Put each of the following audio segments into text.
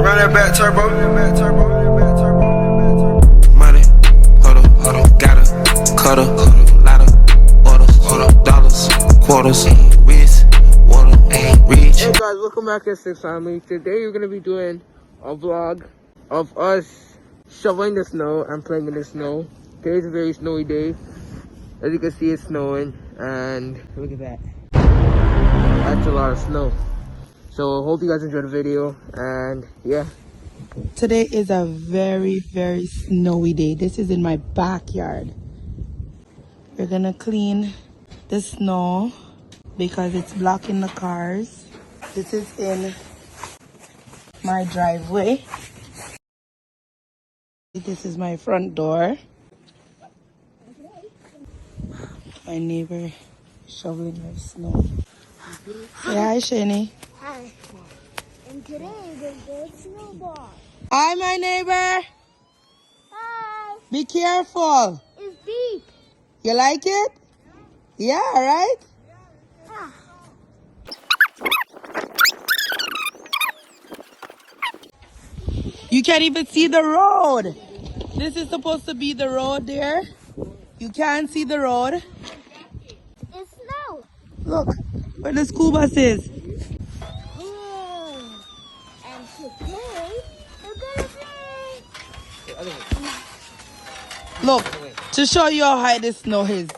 Run that back turbo. Money, hold up, gotta, cutter, lot of orders, dollars, quarters, wrist, water, reach. Hey guys, welcome back to Six Family. Today we're gonna be doing a vlog of us shoveling the snow and playing in the snow. Today's a very snowy day. As you can see, it's snowing, and look at that. That's a lot of snow. So hope you guys enjoyed the video, and yeah. Today is a very, very snowy day. This is in my backyard. We're gonna clean the snow because it's blocking the cars. This is in my driveway. This is my front door. My neighbor shoveling her snow. Say hi, Shani. Hi. And today we're going to snowball. Hi, my neighbor. Hi. Be careful. It's deep. You like it? Yeah, right? Ah. You can't even see the road. This is supposed to be the road there. You can't see the road. It's snow. Look, where the school bus is. And today we're gonna play. Look, to show you how high the snow is.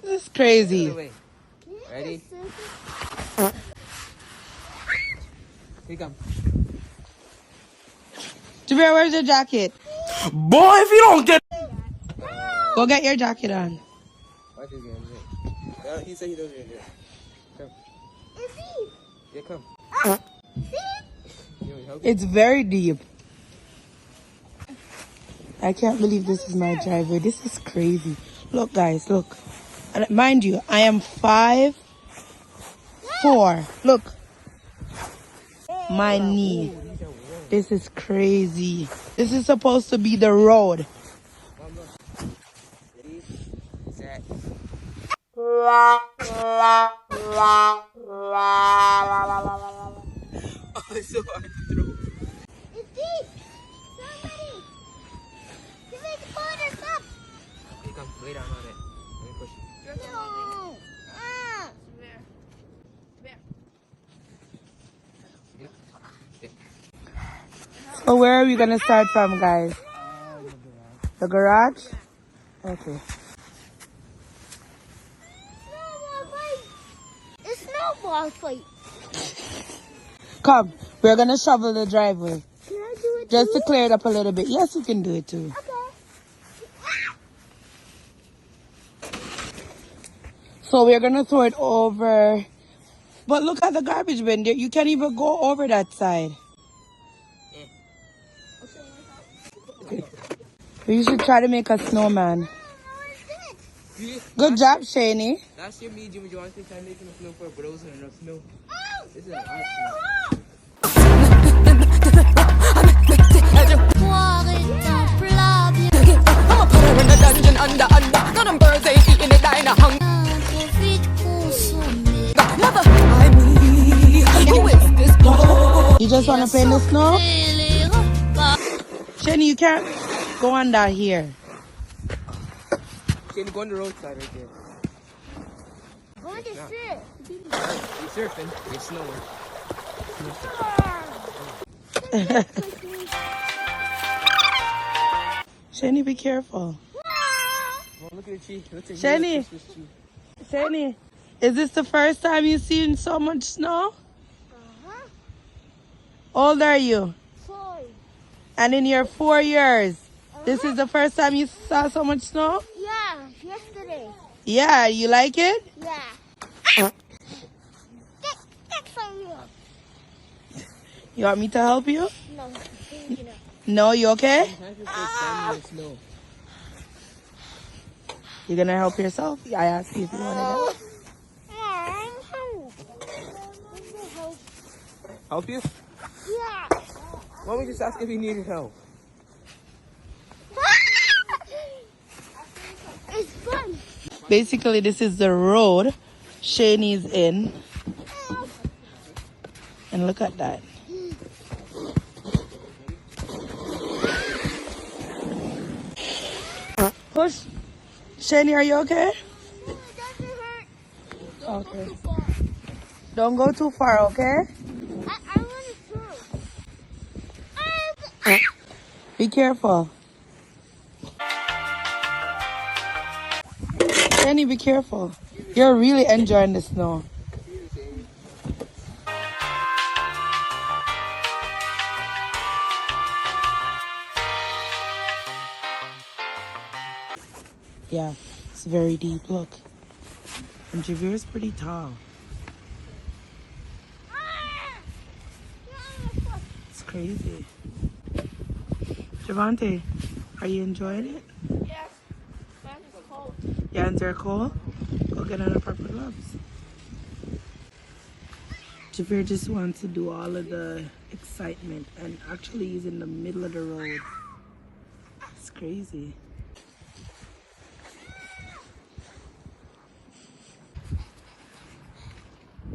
This is crazy. Ready? Here you come. Javier, where's your jacket? Boy, if you don't get... Go get your jacket on. Watch this game. Yeah, he said he doesn't get it. Come. It's deep. Yeah, come. See? You want me to help you? It's very deep. I can't believe this is my driveway. This is crazy. Look, guys, look. And mind you, I am 5'4". Look. My knee. This is crazy. This is supposed to be the road. Ready? Set. Oh, it's so hard to throw. It's deep. Somebody. Give me the corner. Stop. Here you come. Lay down on it. Let me push you. No. Ah. So where are we gonna start from, guys? The garage? Okay. Snowball fight. It's snowball fight. Come, we're gonna shovel the driveway. Can I do it Just too? to clear it up a little bit. Yes, you can do it too. Okay. So we're gonna throw it over. But look at the garbage bin. You can't even go over that side. You should try to make a snowman. Good job, Shani. Last year, me and Jimmy Johnson tried making a snow for but there wasn't enough snow. This is a lot of I'ma put her in a dungeon under. None of them birds ain't eating it, dying of hunger. Mother, I mean, who is this boy? You just want to play in the snow? Shani, you can't go under here. Shane, go on the roadside right there. Going to sit. You're surfing. It's snowing. Shani, be careful. Oh, look at the tree. Look at the Shani. Christmas tree. Shani, is this the first time you've seen so much snow? How old are you? 4. And in your 4 years, this is the first time you saw so much snow? Yeah, yesterday. Yeah, you like it? Yeah. Get from you. You want me to help you? No, No, you okay? Sometimes you're just standing in the snow. You're gonna help yourself? I asked you if you wanted help. Help you? Yeah. Why don't we just ask if he needed help? It's fun. Basically, this is the road Shani's in. And look at that. Push. Shani, are you okay? No, it doesn't hurt. Okay. Don't go too far, okay? I want to throw. Be careful. Shani, be careful. You're really enjoying the snow. Yeah, it's very deep. Look. And Javier is pretty tall. It's crazy. Javante, are you enjoying it? Yes. Fans is cold. Your hands are cold? Go get on the proper gloves. Javier just wants to do all of the excitement, and actually he's in the middle of the road. It's crazy.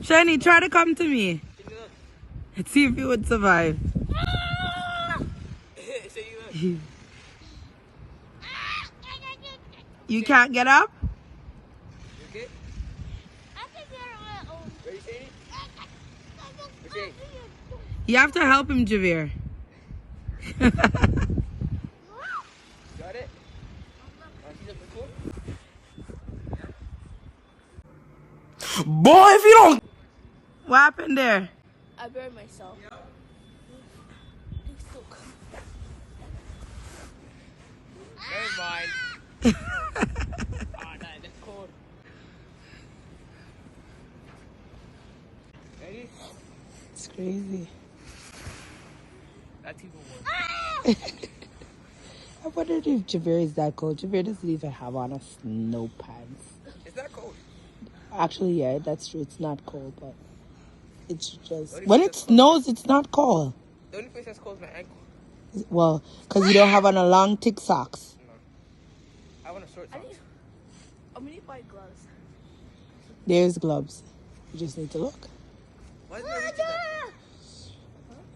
Shani, try to come to me. Let's see if you would survive. You can't get up? I can get on my own. Ready, Shady? You have to help him, Javier. Got it? Boy, if you don't. What happened there? I buried myself. It's so cold. Never mind. Oh, no, that's cold. Ready? It's crazy. That's even worse. I wondered if Javier is that cold. Javier doesn't even have on a snow pants. It's not cold. Actually, yeah, that's true. It's not cold, but it's just... When it snows, it's not cold. The only place that's cold is my ankle. Well, because you don't have on a long, thick socks. I want a short socks. I'm gonna buy gloves. There's gloves. You just need to look. Why is there reaching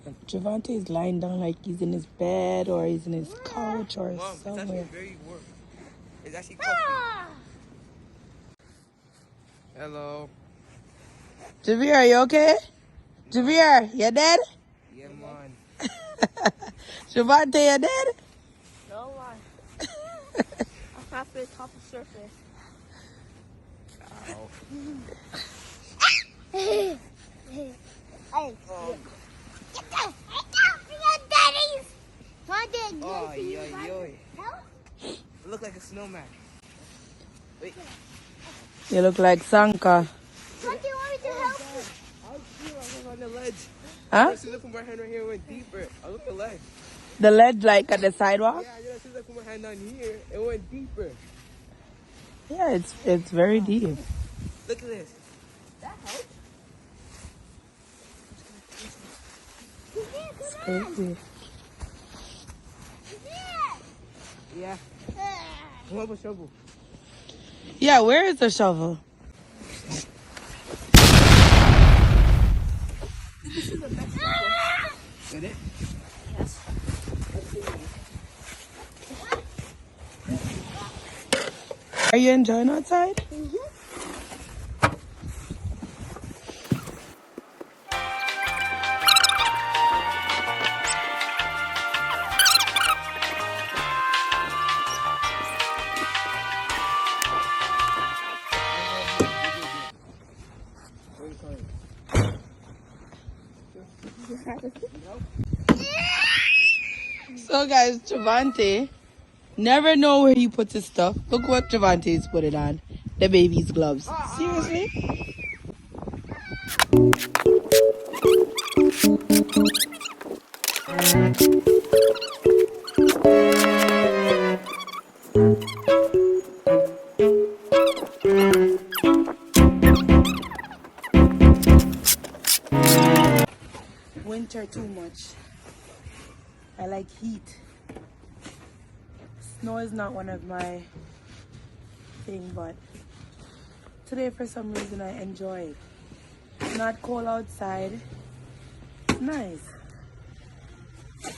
that? Javante is lying down like he's in his bed or he's in his couch or Mom, it's actually somewhere. very warm. It's actually comfy. Hello. Javier, are you okay? Javier, you dead? Yeah, man. Javante, you dead? No lie. I'm halfway to the top of the surface. Hey. Oh, oh, yo. I look like a snowman. Wait. You look like Sanka. What do you want me to help you? I was on the ledge. Huh? As soon as I put my hand right here, it went deeper. I looked at the ledge. The ledge like at the sidewalk? Yeah, as soon as I put my hand on here, it went deeper. Yeah, it's very deep. Look at this. That helps. It's crazy. Yeah. Come up a shovel. Yeah, where is the shovel? Get it? Yes. Are you enjoying outside? So guys, Javante never know where he puts his stuff. Look what Javante's put it on. The baby's gloves. Seriously? Winter too much. I like heat. Snow is not one of my thing, but today for some reason I enjoy it. It's not cold outside. It's nice.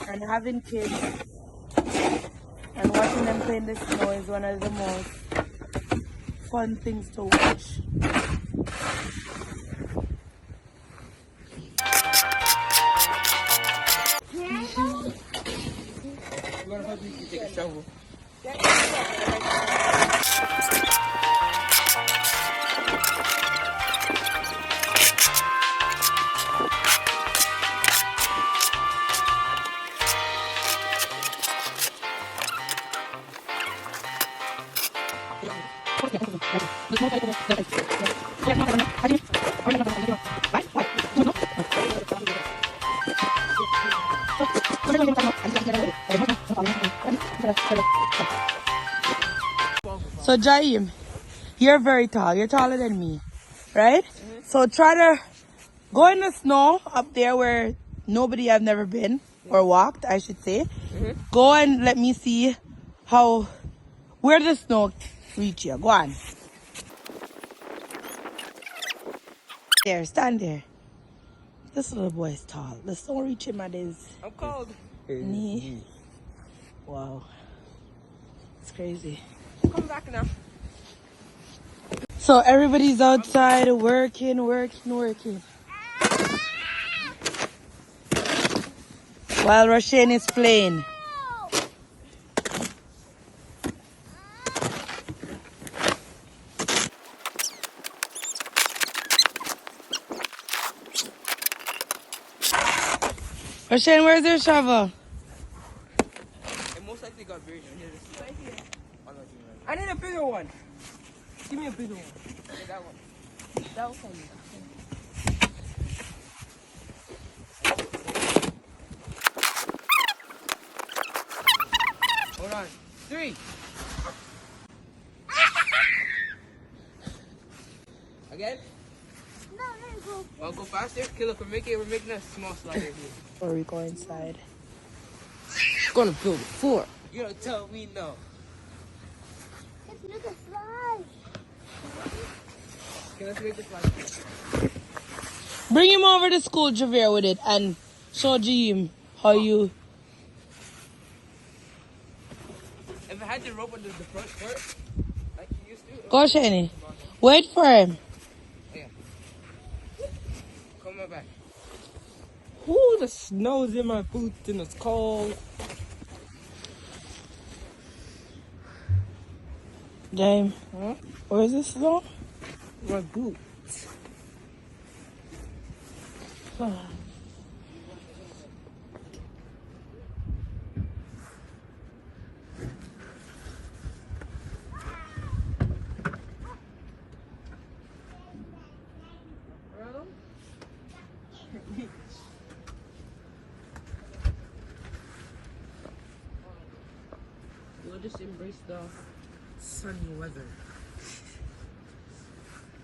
And having kids And watching them play in the snow is one of the most fun things to watch. I'm gonna help you take a shovel. So Jaim, you're very tall. You're taller than me, right? So try to go in the snow up there where nobody have never been or walked, I should say. Go and let me see where the snow reach you. Go on. There, stand there. This little boy is tall. The snow reach him at his I'm cold. knee. Wow. It's crazy. Come back now. So everybody's outside working. While Roshane is playing. Roshane, where's your shovel? It most likely got buried under the sea. Right here. Oh, no, I need a bigger one. Give me a bigger one. Okay, that one. That one for me. Hold on. 3. Again? No, let me go. I'll go faster. Okay, look, we're making a small slider here. Or we go inside? Gonna build a fort. You don't tell me no. Let's make a slide. Okay, let's make this slide. Bring him over to school, Javier, with it and show Jim how you. If I had the rope under the front part, like you used to. Go, Shani. Wait for him. Yeah. Come on back. Ooh, the snow's in my boots and it's cold. James, Huh? where is this snow? My boots. We'll just embrace the sunny weather.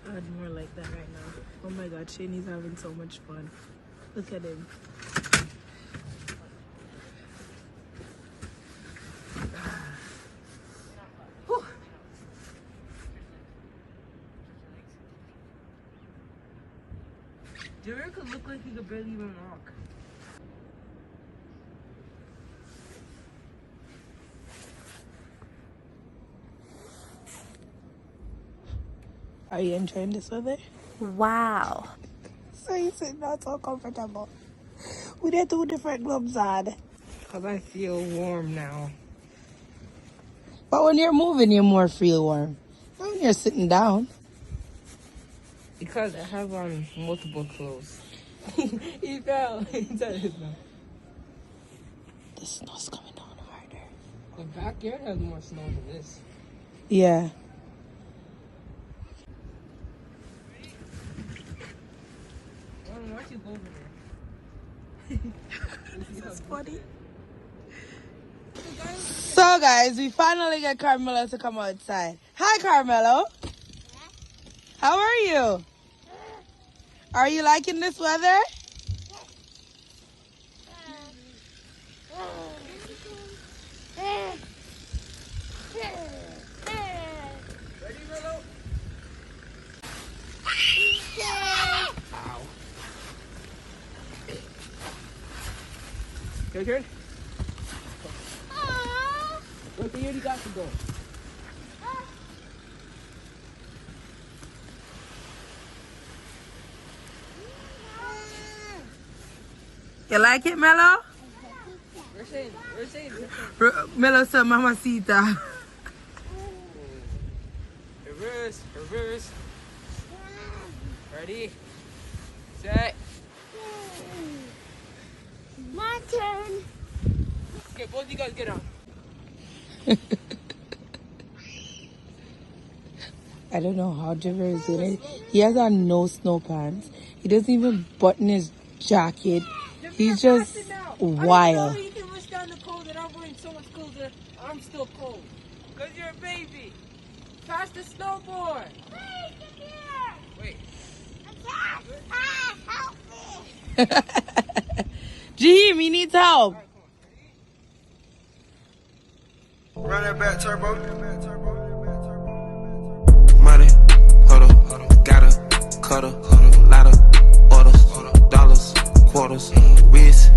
I'd more like that right now. Oh my God, Shani's having so much fun. Look at him. Javier could look like he could barely even walk. Are you enjoying this weather? Wow. So you said not so comfortable. We did 2 different gloves on. Cause I feel warm now. But when you're moving, you more feel warm. Not when you're sitting down. Because I have on multiple clothes. He fell inside his mouth. The snow's coming down harder. The backyard has more snow than this. Yeah. Why don't you go over there? This is funny. So guys, we finally get Carmelo to come outside. Hi Carmelo. How are you? Are you liking this weather? Ready, Merlot? Ow. Your turn. What the you got to go? You like it, Mello? We're saying. Mello said mamacita. Reverse. Ready, set. My turn. Okay, both of you guys get on. I don't know how Jiver is doing it. He has on no snow pants. He doesn't even button his jacket. He's just wild. You can withstand the cold and I'm wearing so much colder. I'm still cold. Because you're a baby. Pass the snowboard. Hey, come here. Wait. I can't. Help me. Jim, he needs help. Run that back turbo. Money, huddle, gotta, cuddle, ladder, orders, dollars, quarters, wrist,